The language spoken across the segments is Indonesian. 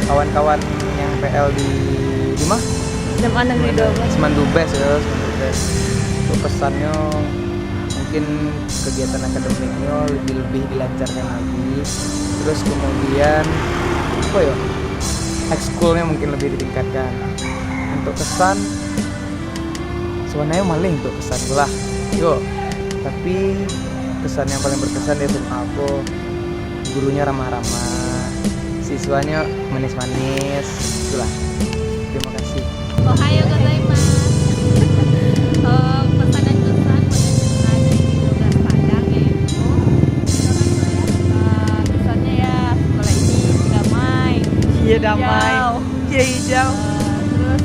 kawan-kawan yang PL di mana? SMA Negeri 12. Semandubes ya, Semandubes. Untuk pesannya mungkin kegiatan akademiknya lebih dilancarkan lagi. Terus kemudian apa ya? Ekskulnya mungkin lebih ditingkatkan. Untuk kesan sebenarnya maling untuk kesan lah. Yo, tapi kesan yang paling berkesan di SMA aku gurunya ramah-ramah, siswanya manis-manis, itulah. Terima kasih. Ohayo gozaimasu. Pesan dan kesan pada SMA Negeri 12 Padang yaitu kesannya ya sekolah ini damai. Iya damai. Iya hijau. Terus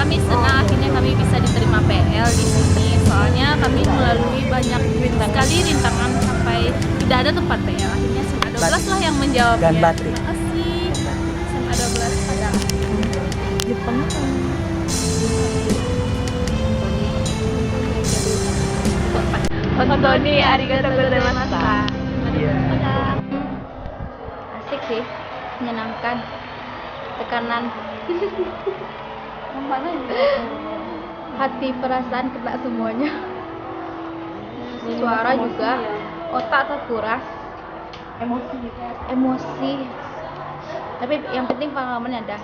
kami senang akhirnya kami bisa diterima PL di sini. Soalnya kami melalui banyak sekali rintangan sampai tidak ada tempat PL. Akhirnya SMA 12 lah yang menjawabnya. Dan Batri. Terima kasih SMA 12 Padang. Jepang kan. Hontoni arigato gozaimashita. Iya. Asik sih, menyenangkan. Tekanan hati perasaan kena semuanya. Suara juga, otak terkuras, emosi. Tapi yang penting pengalamannya ada.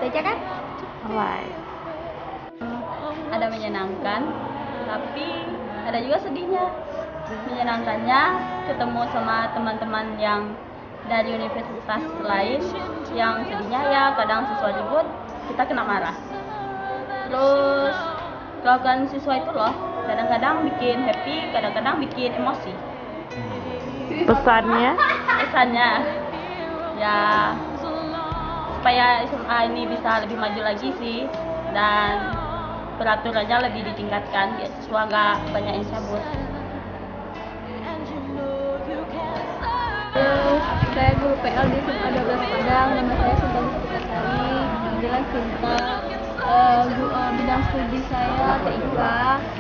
Teja kan? Alright. Ada menyenangkan, tapi ada juga sedihnya. Menyenangkannya ketemu sama teman-teman yang dari universitas lain. Yang sedihnya ya kadang siswa ribut, kita kena marah. Terus kelakuan siswa itu loh kadang-kadang bikin happy, kadang-kadang bikin emosi. Pesannya Ya supaya SMA ini bisa lebih maju lagi sih, dan peraturannya lebih ditingkatkan biar siswa nggak banyak yang cabut. Saya guru PL di SMA 12 Padang, nama saya Sinta Puspitasari, panggilan Sinta. Bidang studi saya TIK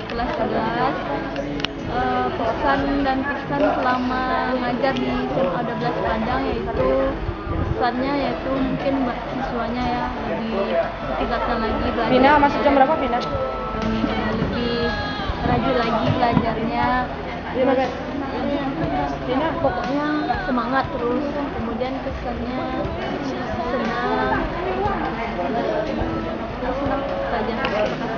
kelas 11. Pesan dan kesan selama mengajar di SMA 12 Padang yaitu pesannya yaitu mungkin buat siswanya ya lebih tingkatkan lagi belajar. Pina masuk jam berapa Pina? Lebih rajin lagi belajarnya. Pina pokoknya semangat terus. Kemudian kesannya senang saja. Terima kasih.